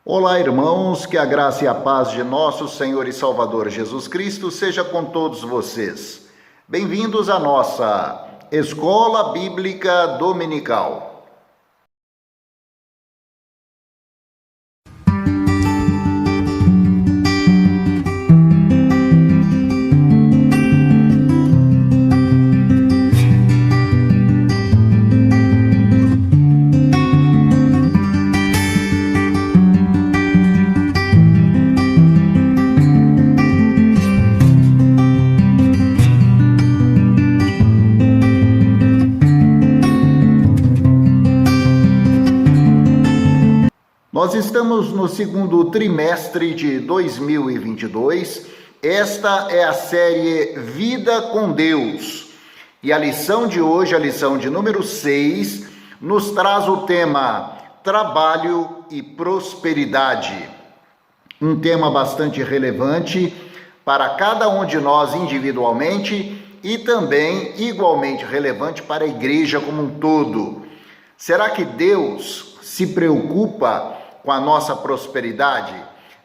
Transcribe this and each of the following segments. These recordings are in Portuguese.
Olá, irmãos, que a graça e a paz de nosso Senhor e Salvador Jesus Cristo seja com todos vocês. Bem-vindos à nossa Escola Bíblica Dominical. Nós estamos no segundo trimestre de 2022. Esta é a série Vida com Deus. E a lição de hoje, a lição de número 6, nos traz o tema Trabalho e Prosperidade. Um tema bastante relevante para cada um de nós individualmente e também igualmente relevante para a igreja como um todo. Será que Deus se preocupa com a nossa prosperidade?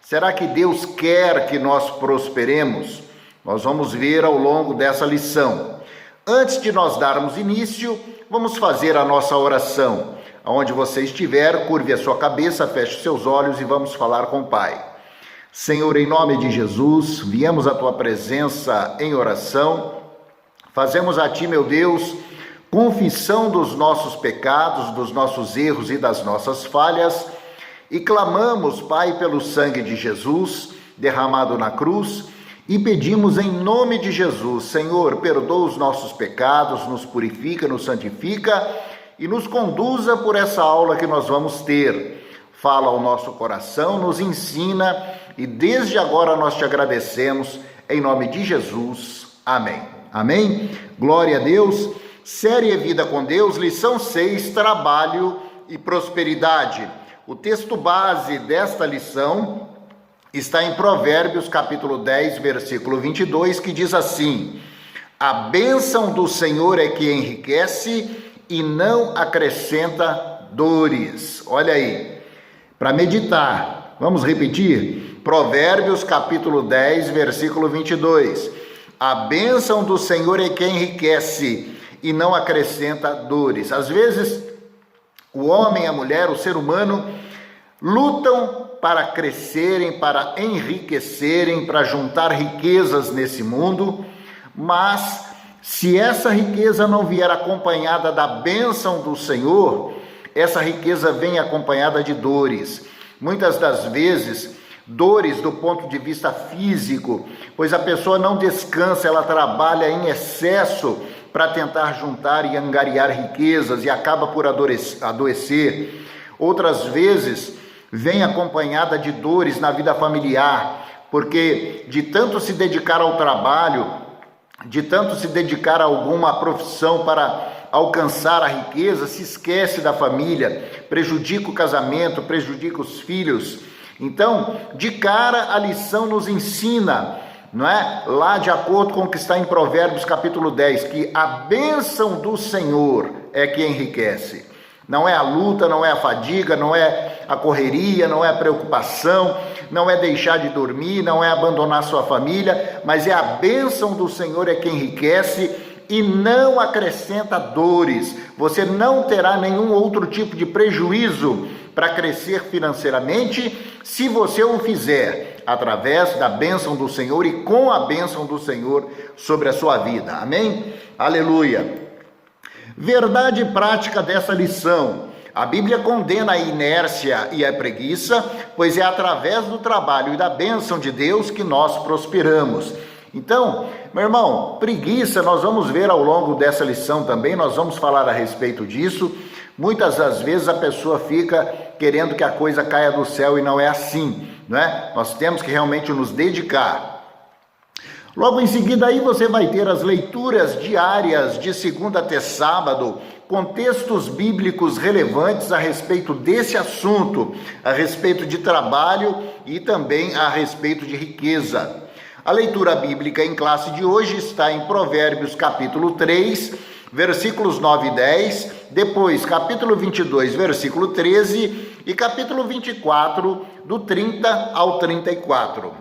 Será que Deus quer que nós prosperemos? Nós vamos ver ao longo dessa lição. Antes de nós darmos início, vamos fazer a nossa oração. Aonde você estiver, curve a sua cabeça, feche seus olhos e vamos falar com o Pai. Senhor, em nome de Jesus, viemos à Tua presença em oração. Fazemos a Ti, meu Deus, confissão dos nossos pecados, dos nossos erros e das nossas falhas. E clamamos, Pai, pelo sangue de Jesus derramado na cruz e pedimos em nome de Jesus, Senhor, perdoa os nossos pecados, nos purifica, nos santifica e nos conduza por essa aula que nós vamos ter. Fala ao nosso coração, nos ensina e desde agora nós te agradecemos em nome de Jesus. Amém. Amém? Glória a Deus. Série Vida com Deus, lição 6, Trabalho e Prosperidade. O texto base desta lição está em Provérbios, capítulo 10, versículo 22, que diz assim: a bênção do Senhor é que enriquece e não acrescenta dores. Olha aí, para meditar, vamos repetir? Provérbios, capítulo 10, versículo 22. A bênção do Senhor é que enriquece e não acrescenta dores. Às vezes, o homem, a mulher, o ser humano lutam para crescerem, para enriquecerem, para juntar riquezas nesse mundo, mas se essa riqueza não vier acompanhada da bênção do Senhor, essa riqueza vem acompanhada de dores. Muitas das vezes, dores do ponto de vista físico, pois a pessoa não descansa, ela trabalha em excesso para tentar juntar e angariar riquezas e acaba por adoecer. Outras vezes, vem acompanhada de dores na vida familiar, porque de tanto se dedicar ao trabalho, de tanto se dedicar a alguma profissão para alcançar a riqueza, se esquece da família, prejudica o casamento, prejudica os filhos. Então, de cara, a lição nos ensina, não é? Lá de acordo com o que está em Provérbios capítulo 10, que a bênção do Senhor é que enriquece. Não é a luta, não é a fadiga, não é a correria, não é a preocupação, não é deixar de dormir, não é abandonar sua família, mas é a bênção do Senhor é que enriquece e não acrescenta dores. Você não terá nenhum outro tipo de prejuízo para crescer financeiramente se você o fizer através da bênção do Senhor e com a bênção do Senhor sobre a sua vida. Amém? Aleluia! Verdade prática dessa lição. A Bíblia condena a inércia e a preguiça, pois é através do trabalho e da bênção de Deus que nós prosperamos. Então, meu irmão, preguiça, nós vamos ver ao longo dessa lição também, nós vamos falar a respeito disso. Muitas das vezes a pessoa fica querendo que a coisa caia do céu e não é assim, não é? Nós temos que realmente nos dedicar. Logo em seguida aí você vai ter as leituras diárias de segunda até sábado, com textos bíblicos relevantes a respeito desse assunto, a respeito de trabalho e também a respeito de riqueza. A leitura bíblica em classe de hoje está em Provérbios capítulo 3, versículos 9 e 10, depois capítulo 22, versículo 13 e capítulo 24, do 30 ao 34.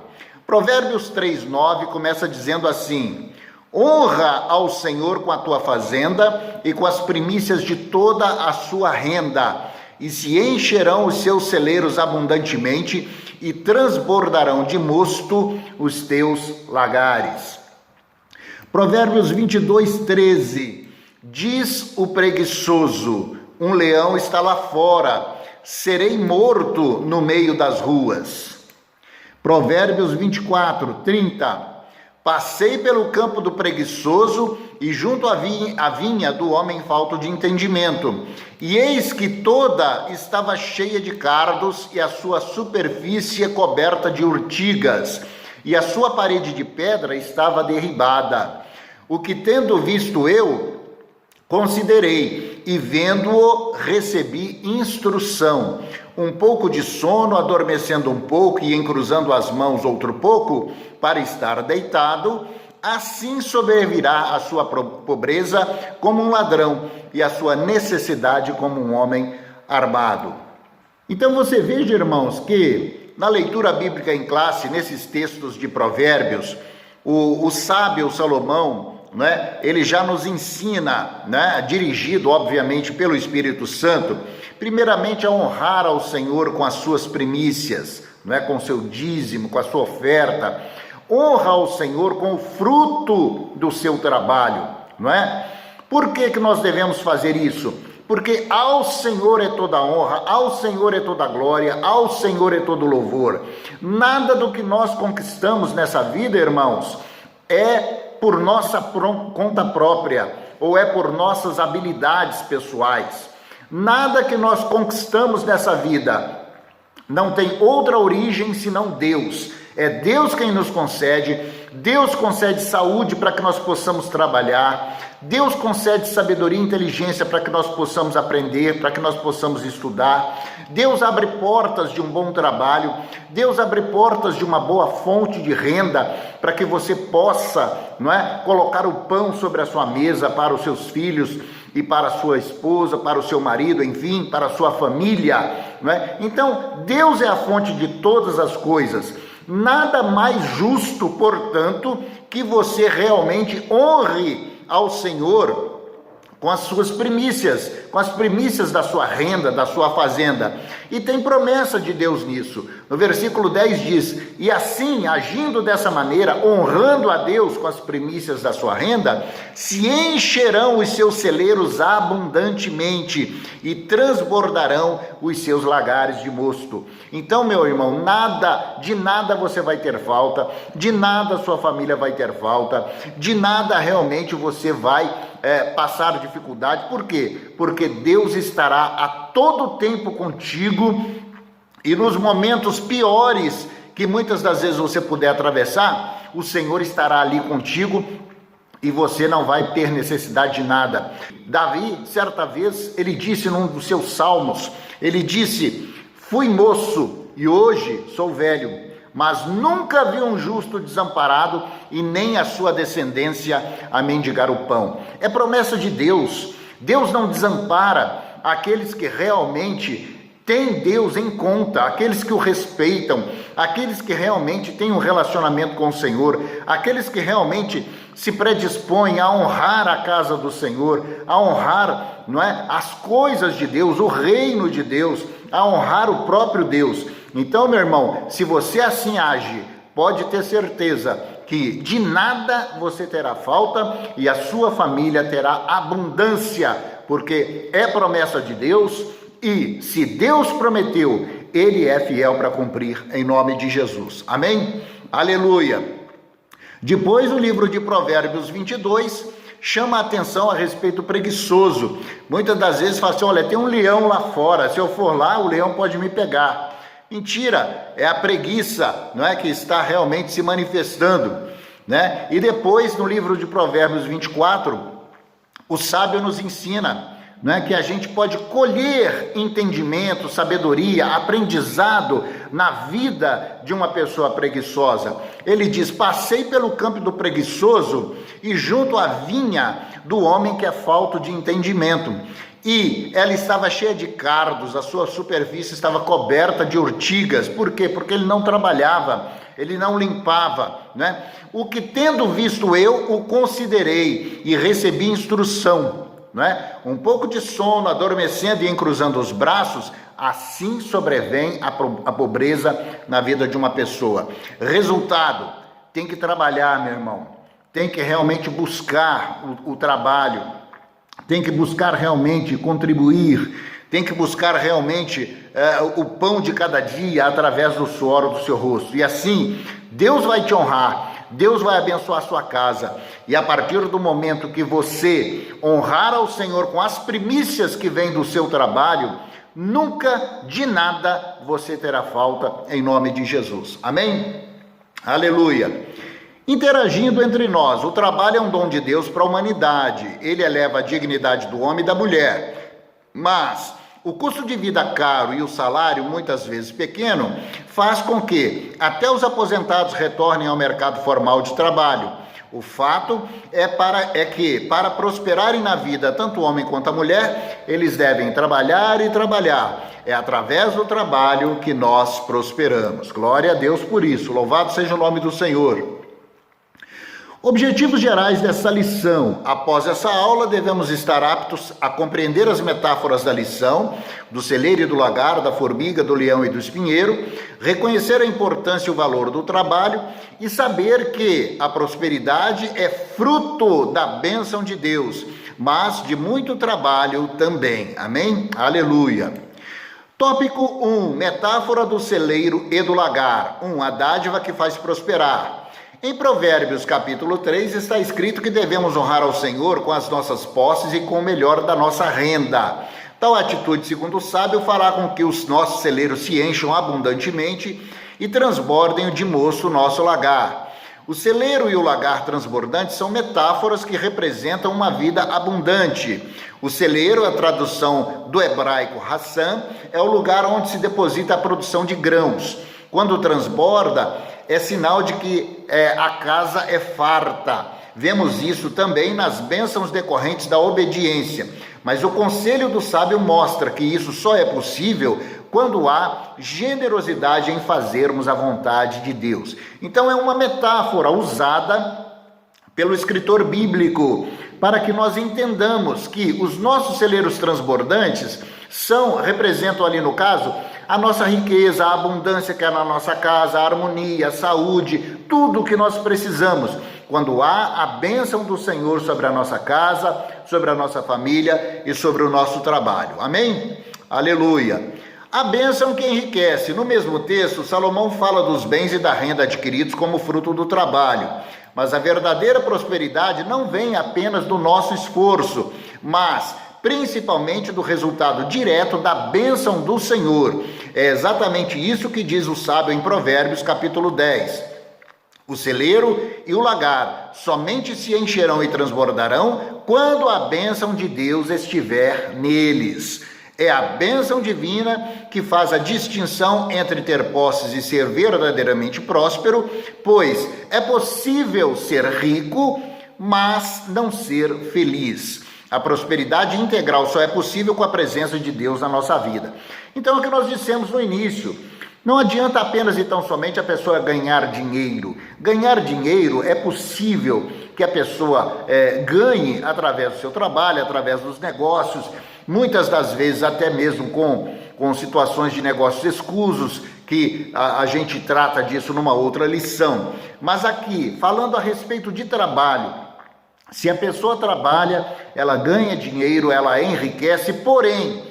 Provérbios 3:9 começa dizendo assim: honra ao Senhor com a tua fazenda e com as primícias de toda a sua renda, e se encherão os seus celeiros abundantemente, e transbordarão de mosto os teus lagares. Provérbios 22:13, diz o preguiçoso: um leão está lá fora, serei morto no meio das ruas. Provérbios 24:30, passei pelo campo do preguiçoso e junto à vinha do homem falto de entendimento, e eis que toda estava cheia de cardos, e a sua superfície coberta de urtigas, e a sua parede de pedra estava derribada. O que tendo visto eu, considerei, e vendo-o, recebi instrução. Um pouco de sono, adormecendo um pouco e encruzando as mãos outro pouco, para estar deitado, assim sobrevirá a sua pobreza como um ladrão, e a sua necessidade como um homem armado. Então você veja, irmãos, que na leitura bíblica em classe, nesses textos de Provérbios, o sábio Salomão, ele já nos ensina, dirigido obviamente pelo Espírito Santo, primeiramente a honrar ao Senhor com as suas primícias, com o seu dízimo, com a sua oferta. Honra ao Senhor com o fruto do seu trabalho, Por que nós devemos fazer isso? Porque ao Senhor é toda honra, ao Senhor é toda glória, ao Senhor é todo louvor. Nada do que nós conquistamos nessa vida, irmãos, é por nossa conta própria, ou é por nossas habilidades pessoais. Nada que nós conquistamos nessa vida não tem outra origem senão Deus. É Deus quem nos concede. Deus concede saúde para que nós possamos trabalhar. Deus concede sabedoria e inteligência para que nós possamos aprender, para que nós possamos estudar. Deus abre portas de um bom trabalho. Deus abre portas de uma boa fonte de renda para que você possa, colocar o pão sobre a sua mesa para os seus filhos e para a sua esposa, para o seu marido, enfim, para a sua família, Então, Deus é a fonte de todas as coisas. Nada mais justo, portanto, que você realmente honre ao Senhor com as suas primícias, com as primícias da sua renda, da sua fazenda. E tem promessa de Deus nisso. No versículo 10 diz: e assim, agindo dessa maneira, honrando a Deus com as primícias da sua renda, se encherão os seus celeiros abundantemente e transbordarão os seus lagares de mosto. Então, meu irmão, de nada você vai ter falta, de nada sua família vai ter falta, de nada realmente você vai passar dificuldade. Por quê? Porque Deus estará a todo tempo contigo, e nos momentos piores que muitas das vezes você puder atravessar, o Senhor estará ali contigo e você não vai ter necessidade de nada. Davi, certa vez, ele disse num dos seus salmos, ele disse: fui moço e hoje sou velho, mas nunca vi um justo desamparado e nem a sua descendência a mendigar o pão. É promessa de Deus. Deus não desampara aqueles que realmente têm Deus em conta, aqueles que o respeitam, aqueles que realmente têm um relacionamento com o Senhor, aqueles que realmente se predispõem a honrar a casa do Senhor, a honrar, as coisas de Deus, o reino de Deus, a honrar o próprio Deus. Então, meu irmão, se você assim age, pode ter certeza que de nada você terá falta e a sua família terá abundância, porque é promessa de Deus, e se Deus prometeu, Ele é fiel para cumprir, em nome de Jesus. Amém? Aleluia! Depois, o livro de Provérbios 22 chama a atenção a respeito do preguiçoso. Muitas das vezes fala assim: olha, tem um leão lá fora, se eu for lá, o leão pode me pegar. Mentira, é a preguiça, que está realmente se manifestando, E depois, no livro de Provérbios 24, o sábio nos ensina, não é? Que a gente pode colher entendimento, sabedoria, aprendizado na vida de uma pessoa preguiçosa. Ele diz: passei pelo campo do preguiçoso e junto à vinha do homem que é falto de entendimento. E ela estava cheia de cardos, a sua superfície estava coberta de urtigas. Por quê? Porque ele não trabalhava, ele não limpava, né? O que tendo visto eu, o considerei e recebi instrução, né? Um pouco de sono, adormecendo e encruzando os braços, assim sobrevém a pobreza na vida de uma pessoa. Resultado, tem que trabalhar, meu irmão, tem que realmente buscar o trabalho, tem que buscar realmente contribuir, tem que buscar realmente o pão de cada dia através do suor do seu rosto. E assim, Deus vai te honrar, Deus vai abençoar a sua casa. E a partir do momento que você honrar ao Senhor com as primícias que vêm do seu trabalho, nunca de nada você terá falta, em nome de Jesus. Amém? Aleluia. Interagindo entre nós, o trabalho é um dom de Deus para a humanidade. Ele eleva a dignidade do homem e da mulher. Mas o custo de vida caro e o salário, muitas vezes pequeno, faz com que até os aposentados retornem ao mercado formal de trabalho. O fato é que, para prosperarem na vida, tanto o homem quanto a mulher, eles devem trabalhar e trabalhar. É através do trabalho que nós prosperamos. Glória a Deus por isso. Louvado seja o nome do Senhor. Objetivos gerais dessa lição. Após essa aula, devemos estar aptos a compreender as metáforas da lição, do celeiro e do lagar, da formiga, do leão e do espinheiro, reconhecer a importância e o valor do trabalho e saber que a prosperidade é fruto da bênção de Deus, mas de muito trabalho também. Amém? Aleluia. Tópico 1. Metáfora do celeiro e do lagar. A dádiva que faz prosperar. Em Provérbios capítulo 3 está escrito que devemos honrar ao Senhor com as nossas posses e com o melhor da nossa renda. Tal atitude, segundo o sábio, fará com que os nossos celeiros se encham abundantemente e transbordem de moço o nosso lagar. O celeiro e o lagar transbordante são metáforas que representam uma vida abundante. O celeiro, a tradução do hebraico Hassan, é o lugar onde se deposita a produção de grãos. Quando transborda, é sinal de que a casa é farta. Vemos isso também nas bênçãos decorrentes da obediência. Mas o conselho do sábio mostra que isso só é possível quando há generosidade em fazermos a vontade de Deus. Então é uma metáfora usada pelo escritor bíblico para que nós entendamos que os nossos celeiros transbordantes representam ali no caso a nossa riqueza, a abundância que é na nossa casa, a harmonia, a saúde, tudo o que nós precisamos. Quando há a bênção do Senhor sobre a nossa casa, sobre a nossa família e sobre o nosso trabalho. Amém? Aleluia. A bênção que enriquece. No mesmo texto, Salomão fala dos bens e da renda adquiridos como fruto do trabalho. Mas a verdadeira prosperidade não vem apenas do nosso esforço, mas principalmente do resultado direto da bênção do Senhor. É exatamente isso que diz o sábio em Provérbios capítulo 10. O celeiro e o lagar somente se encherão e transbordarão quando a bênção de Deus estiver neles. É a bênção divina que faz a distinção entre ter posses e ser verdadeiramente próspero, pois é possível ser rico, mas não ser feliz. A prosperidade integral só é possível com a presença de Deus na nossa vida. Então, é o que nós dissemos no início. Não adianta apenas e tão somente a pessoa ganhar dinheiro. Ganhar dinheiro é possível que a pessoa ganhe através do seu trabalho, através dos negócios, muitas das vezes até mesmo com situações de negócios escusos, que a gente trata disso numa outra lição. Mas aqui, falando a respeito de trabalho, se a pessoa trabalha, ela ganha dinheiro, ela enriquece, porém,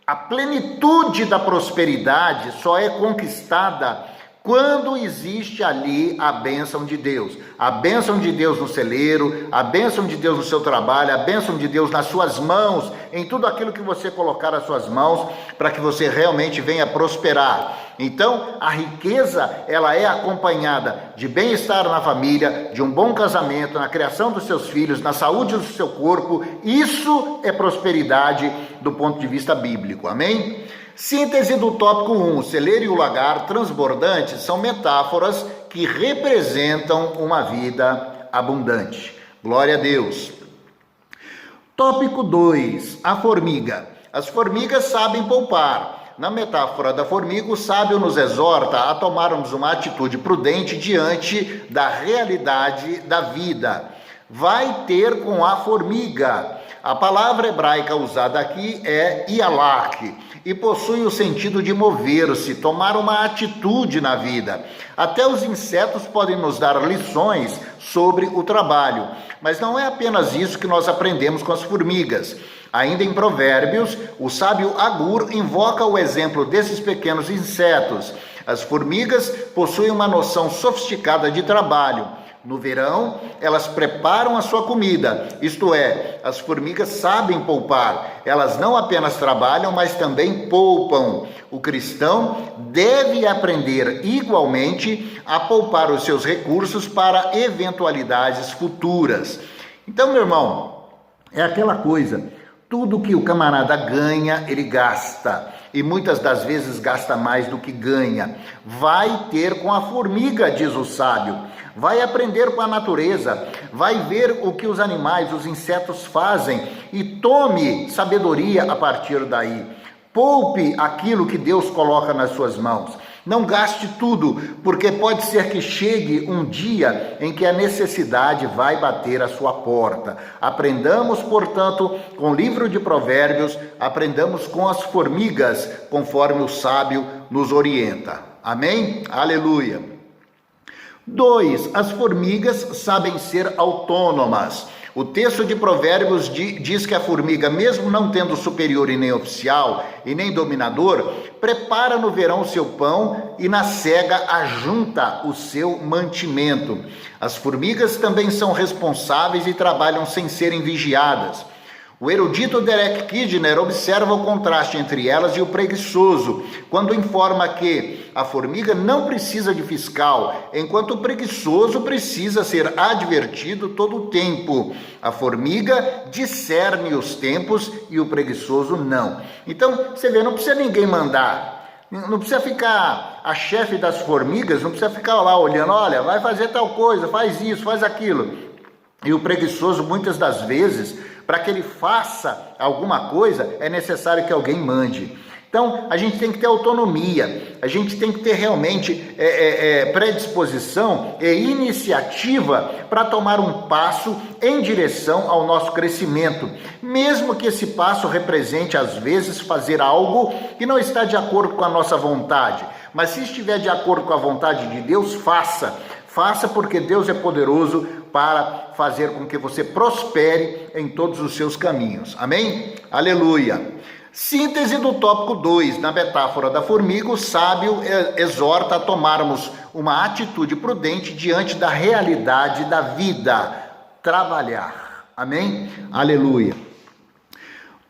a plenitude da prosperidade só é conquistada quando existe ali a bênção de Deus. A bênção de Deus no celeiro, a bênção de Deus no seu trabalho, a bênção de Deus nas suas mãos, em tudo aquilo que você colocar nas suas mãos, para que você realmente venha prosperar. Então, a riqueza, ela é acompanhada de bem-estar na família, de um bom casamento, na criação dos seus filhos, na saúde do seu corpo. Isso é prosperidade do ponto de vista bíblico, amém? Síntese do tópico 1, o celeiro e o lagar transbordante são metáforas que representam uma vida abundante. Glória a Deus. Tópico 2, a formiga. As formigas sabem poupar. Na metáfora da formiga, o sábio nos exorta a tomarmos uma atitude prudente diante da realidade da vida. Vai ter com a formiga. A palavra hebraica usada aqui é ialak e possui o sentido de mover-se, tomar uma atitude na vida. Até os insetos podem nos dar lições sobre o trabalho, mas não é apenas isso que nós aprendemos com as formigas. Ainda em Provérbios, o sábio Agur invoca o exemplo desses pequenos insetos. As formigas possuem uma noção sofisticada de trabalho. No verão, elas preparam a sua comida, isto é, as formigas sabem poupar. Elas não apenas trabalham, mas também poupam. O cristão deve aprender igualmente a poupar os seus recursos para eventualidades futuras. Então, meu irmão, é aquela coisa. Tudo que o camarada ganha, ele gasta. E muitas das vezes gasta mais do que ganha. Vai ter com a formiga, diz o sábio. Vai aprender com a natureza. Vai ver o que os animais, os insetos fazem. E tome sabedoria a partir daí. Poupe aquilo que Deus coloca nas suas mãos. Não gaste tudo, porque pode ser que chegue um dia em que a necessidade vai bater à sua porta. Aprendamos, portanto, com o livro de Provérbios, aprendamos com as formigas, conforme o sábio nos orienta. Amém? Aleluia. 2. As formigas sabem ser autônomas. O texto de Provérbios diz que a formiga, mesmo não tendo superior e nem oficial e nem dominador, prepara no verão o seu pão e na cega ajunta o seu mantimento. As formigas também são responsáveis e trabalham sem serem vigiadas. O erudito Derek Kidner observa o contraste entre elas e o preguiçoso, quando informa que a formiga não precisa de fiscal, enquanto o preguiçoso precisa ser advertido todo o tempo. A formiga discerne os tempos e o preguiçoso não. Então, você vê, não precisa ninguém mandar. Não precisa ficar a chefe das formigas, não precisa ficar lá olhando, olha, vai fazer tal coisa, faz isso, faz aquilo. E o preguiçoso, muitas das vezes, para que ele faça alguma coisa, é necessário que alguém mande. Então, a gente tem que ter autonomia, a gente tem que ter realmente predisposição e iniciativa para tomar um passo em direção ao nosso crescimento, mesmo que esse passo represente, às vezes, fazer algo que não está de acordo com a nossa vontade. Mas se estiver de acordo com a vontade de Deus, faça. Faça, porque Deus é poderoso para fazer com que você prospere em todos os seus caminhos. Amém? Aleluia! Síntese do tópico 2. Na metáfora da formiga, o sábio exorta a tomarmos uma atitude prudente diante da realidade da vida. Trabalhar. Amém? Aleluia!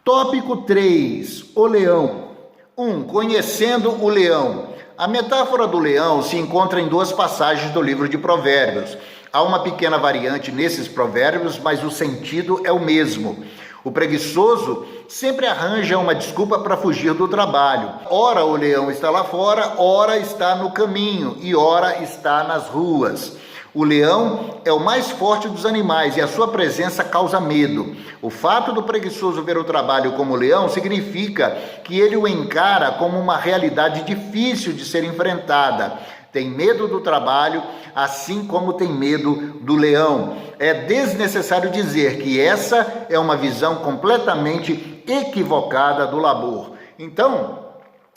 Tópico 3. O leão. 1. Conhecendo o leão. A metáfora do leão se encontra em 2 passagens do livro de Provérbios. Há uma pequena variante nesses provérbios, mas o sentido é o mesmo. O preguiçoso sempre arranja uma desculpa para fugir do trabalho. Ora o leão está lá fora, ora está no caminho e ora está nas ruas. O leão é o mais forte dos animais e a sua presença causa medo. O fato do preguiçoso ver o trabalho como leão significa que ele o encara como uma realidade difícil de ser enfrentada. Tem medo do trabalho, assim como tem medo do leão. É desnecessário dizer que essa é uma visão completamente equivocada do labor. Então,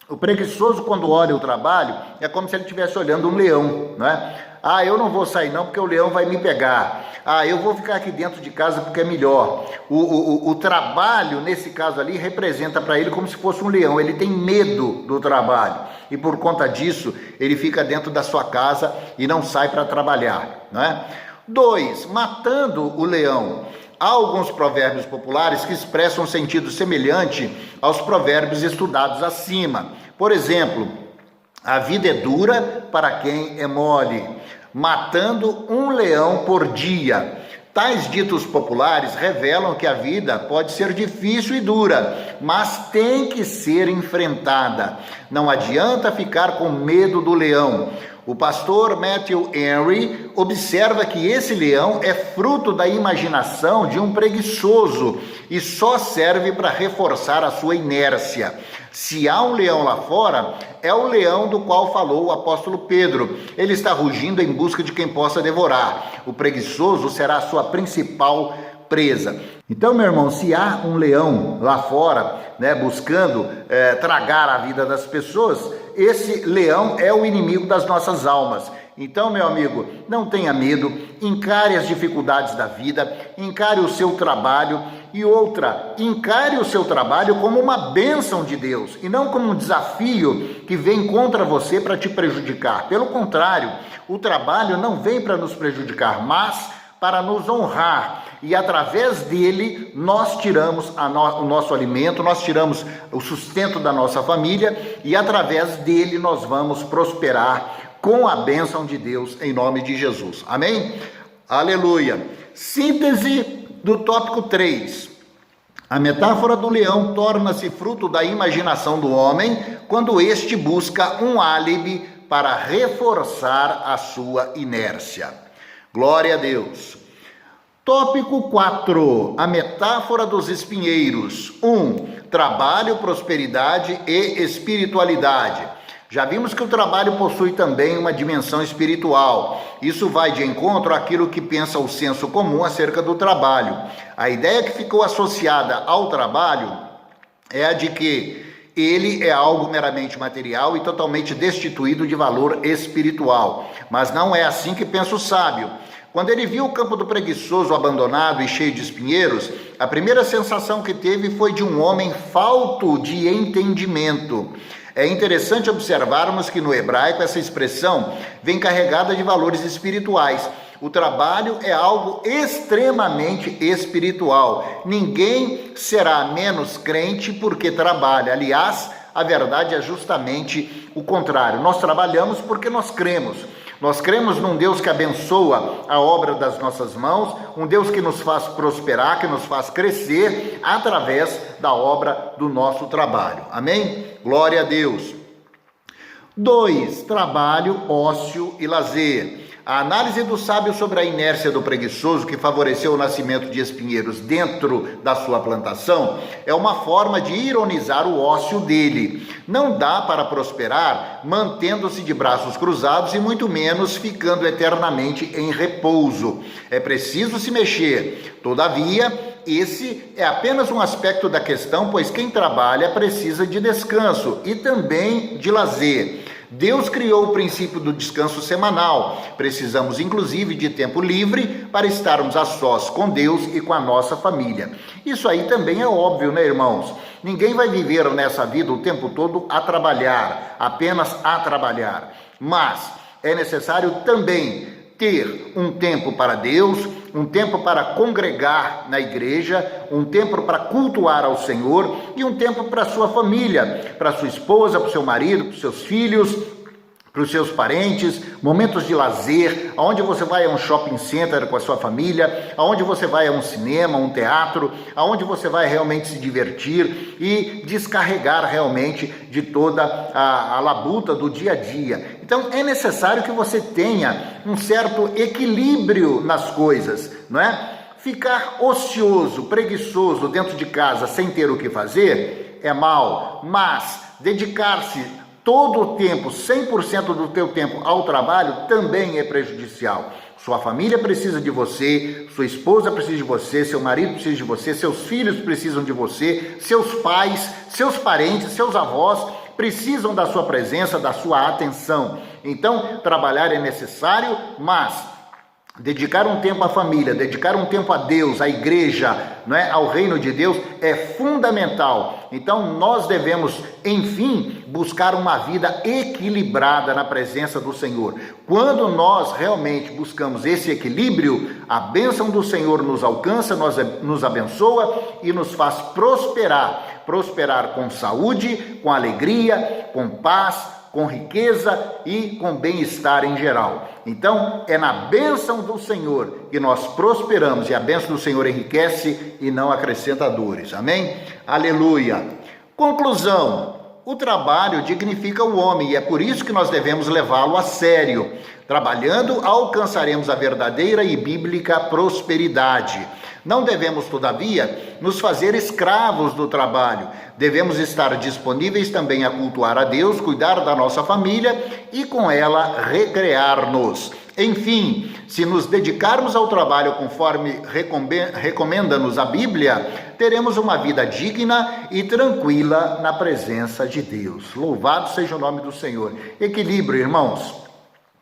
o preguiçoso, quando olha o trabalho, é como se ele estivesse olhando um leão, não é? Ah, eu não vou sair não porque o leão vai me pegar. Ah, eu vou ficar aqui dentro de casa porque é melhor. O trabalho, nesse caso ali, representa para ele como se fosse um leão. Ele tem medo do trabalho. E por conta disso, ele fica dentro da sua casa e não sai para trabalhar, não é? 2. Matando o leão. Há alguns provérbios populares que expressam um sentido semelhante aos provérbios estudados acima. Por exemplo, A vida é dura para quem é mole, matando um leão por dia. Tais ditos populares revelam que a vida pode ser difícil e dura, mas tem que ser enfrentada. Não adianta ficar com medo do leão. O pastor Matthew Henry observa que esse leão é fruto da imaginação de um preguiçoso e só serve para reforçar a sua inércia. Se há um leão lá fora, é o leão do qual falou o apóstolo Pedro. Ele está rugindo em busca de quem possa devorar. O preguiçoso será a sua principal presa. Então, meu irmão, se há um leão lá fora, buscando tragar a vida das pessoas, esse leão é o inimigo das nossas almas. Então, meu amigo, não tenha medo, encare as dificuldades da vida, encare o seu trabalho e encare o seu trabalho como uma bênção de Deus e não como um desafio que vem contra você para te prejudicar. Pelo contrário, o trabalho não vem para nos prejudicar, mas para nos honrar, e através dele nós tiramos o nosso alimento, nós tiramos o sustento da nossa família, e através dele nós vamos prosperar com a bênção de Deus, em nome de Jesus. Amém? Aleluia! Síntese do tópico 3. A metáfora do leão torna-se fruto da imaginação do homem quando este busca um álibi para reforçar a sua inércia. Glória a Deus. Tópico 4. A metáfora dos espinheiros. 1. Trabalho, prosperidade e espiritualidade. Já vimos que o trabalho possui também uma dimensão espiritual. Isso vai de encontro àquilo que pensa o senso comum acerca do trabalho. A ideia que ficou associada ao trabalho é a de que ele é algo meramente material e totalmente destituído de valor espiritual. Mas não é assim que pensa o sábio. Quando ele viu o campo do preguiçoso abandonado e cheio de espinheiros, a primeira sensação que teve foi de um homem falto de entendimento. É interessante observarmos que no hebraico essa expressão vem carregada de valores espirituais. O trabalho é algo extremamente espiritual. Ninguém será menos crente porque trabalha. Aliás, a verdade é justamente o contrário. Nós trabalhamos porque nós cremos. Nós cremos num Deus que abençoa a obra das nossas mãos, um Deus que nos faz prosperar, que nos faz crescer através da obra do nosso trabalho. Amém? Glória a Deus. 2. Trabalho, ócio e lazer. A análise do sábio sobre a inércia do preguiçoso que favoreceu o nascimento de espinheiros dentro da sua plantação é uma forma de ironizar o ócio dele. Não dá para prosperar mantendo-se de braços cruzados e muito menos ficando eternamente em repouso. É preciso se mexer. Todavia, esse é apenas um aspecto da questão, pois quem trabalha precisa de descanso e também de lazer. Deus criou o princípio do descanso semanal. Precisamos, inclusive, de tempo livre para estarmos a sós com Deus e com a nossa família. Isso aí também é óbvio, né, irmãos? Ninguém vai viver nessa vida o tempo todo a trabalhar, apenas a trabalhar. Mas é necessário também ter um tempo para Deus, um tempo para congregar na igreja, um tempo para cultuar ao Senhor e um tempo para a sua família, para a sua esposa, para o seu marido, para os seus filhos, para os seus parentes, momentos de lazer, aonde você vai a um shopping center com a sua família, aonde você vai a um cinema, um teatro, aonde você vai realmente se divertir e descarregar realmente de toda a labuta do dia a dia. Então é necessário que você tenha um certo equilíbrio nas coisas, não é? Ficar ocioso, preguiçoso dentro de casa sem ter o que fazer é mal, mas dedicar-se todo o tempo, 100% do teu tempo ao trabalho também é prejudicial. Sua família precisa de você, sua esposa precisa de você, seu marido precisa de você, seus filhos precisam de você, seus pais, seus parentes, seus avós precisam da sua presença, da sua atenção. Então, trabalhar é necessário, mas dedicar um tempo à família, dedicar um tempo a Deus, à igreja, não é? Ao reino de Deus é fundamental. Então nós devemos, enfim, buscar uma vida equilibrada na presença do Senhor. Quando nós realmente buscamos esse equilíbrio, a bênção do Senhor nos alcança, nos abençoa e nos faz prosperar com saúde, com alegria, com paz, com riqueza e com bem-estar em geral. Então, é na bênção do Senhor que nós prosperamos, e a bênção do Senhor enriquece e não acrescenta dores. Amém? Aleluia! Conclusão: o trabalho dignifica o homem e é por isso que nós devemos levá-lo a sério. Trabalhando, alcançaremos a verdadeira e bíblica prosperidade. Não devemos, todavia, nos fazer escravos do trabalho. Devemos estar disponíveis também a cultuar a Deus, cuidar da nossa família e com ela recrear-nos. Enfim, se nos dedicarmos ao trabalho conforme recomenda-nos a Bíblia, teremos uma vida digna e tranquila na presença de Deus. Louvado seja o nome do Senhor. Equilíbrio, irmãos,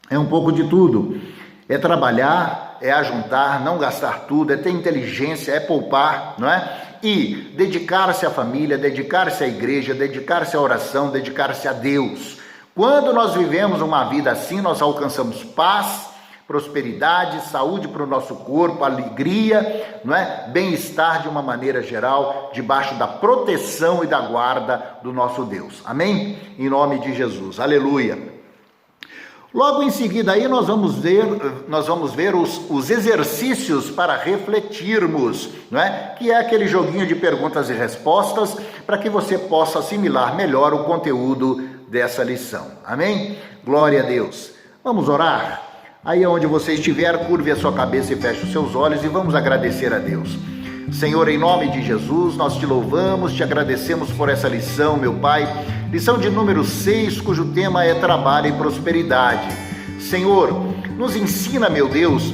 é um pouco de tudo. É trabalhar, é ajuntar, não gastar tudo, é ter inteligência, é poupar, não é? E dedicar-se à família, dedicar-se à igreja, dedicar-se à oração, dedicar-se a Deus. Quando nós vivemos uma vida assim, nós alcançamos paz, prosperidade, saúde para o nosso corpo, alegria, não é? Bem-estar de uma maneira geral, debaixo da proteção e da guarda do nosso Deus. Amém? Em nome de Jesus. Aleluia. Logo em seguida aí nós vamos ver os exercícios para refletirmos, não é? Que é aquele joguinho de perguntas e respostas para que você possa assimilar melhor o conteúdo dessa lição. Amém? Glória a Deus. Vamos orar? Aí onde você estiver, curve a sua cabeça e feche os seus olhos e vamos agradecer a Deus. Senhor, em nome de Jesus, nós te louvamos, te agradecemos por essa lição, meu Pai. Lição de número 6, cujo tema é trabalho e prosperidade. Senhor, nos ensina, meu Deus,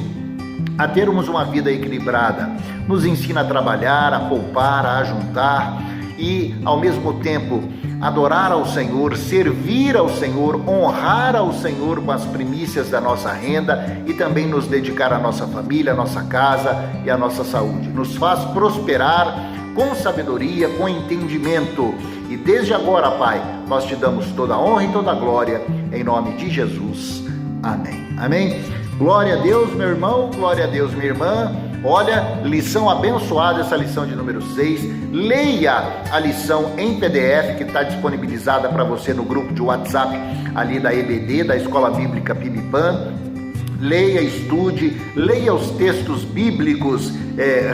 a termos uma vida equilibrada. Nos ensina a trabalhar, a poupar, a ajuntar e, ao mesmo tempo, adorar ao Senhor, servir ao Senhor, honrar ao Senhor com as primícias da nossa renda e também nos dedicar à nossa família, à nossa casa e à nossa saúde. Nos faz prosperar com sabedoria, com entendimento. E desde agora, Pai, nós te damos toda a honra e toda a glória, em nome de Jesus. Amém. Amém? Glória a Deus, meu irmão, glória a Deus, minha irmã. Olha, lição abençoada, essa lição de número 6. Leia a lição em PDF que está disponibilizada para você no grupo de WhatsApp ali da EBD, da Escola Bíblica PIBIPAN. Leia, estude, leia os textos bíblicos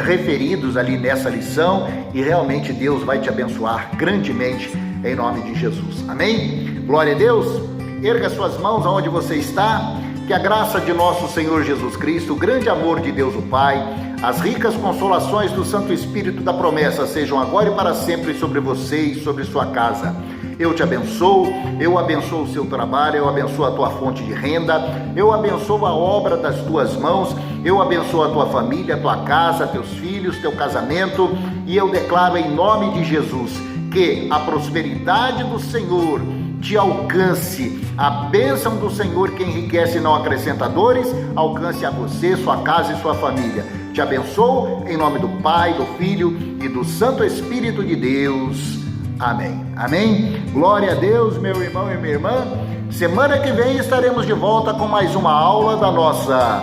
referidos ali nessa lição e realmente Deus vai te abençoar grandemente em nome de Jesus. Amém? Glória a Deus. Erga suas mãos aonde você está. Que a graça de nosso Senhor Jesus Cristo, o grande amor de Deus o Pai, as ricas consolações do Santo Espírito da promessa sejam agora e para sempre sobre você e sobre sua casa. Eu te abençoo, eu abençoo o seu trabalho, eu abençoo a tua fonte de renda, eu abençoo a obra das tuas mãos, eu abençoo a tua família, a tua casa, teus filhos, teu casamento, e eu declaro em nome de Jesus que a prosperidade do Senhor te alcance, a bênção do Senhor que enriquece e não acrescenta dores, alcance a você, sua casa e sua família. Te abençoo em nome do Pai, do Filho e do Santo Espírito de Deus. Amém. Amém? Glória a Deus, meu irmão e minha irmã. Semana que vem estaremos de volta com mais uma aula da nossa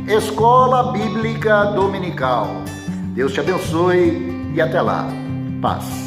Escola Bíblica Dominical. Deus te abençoe e até lá. Paz.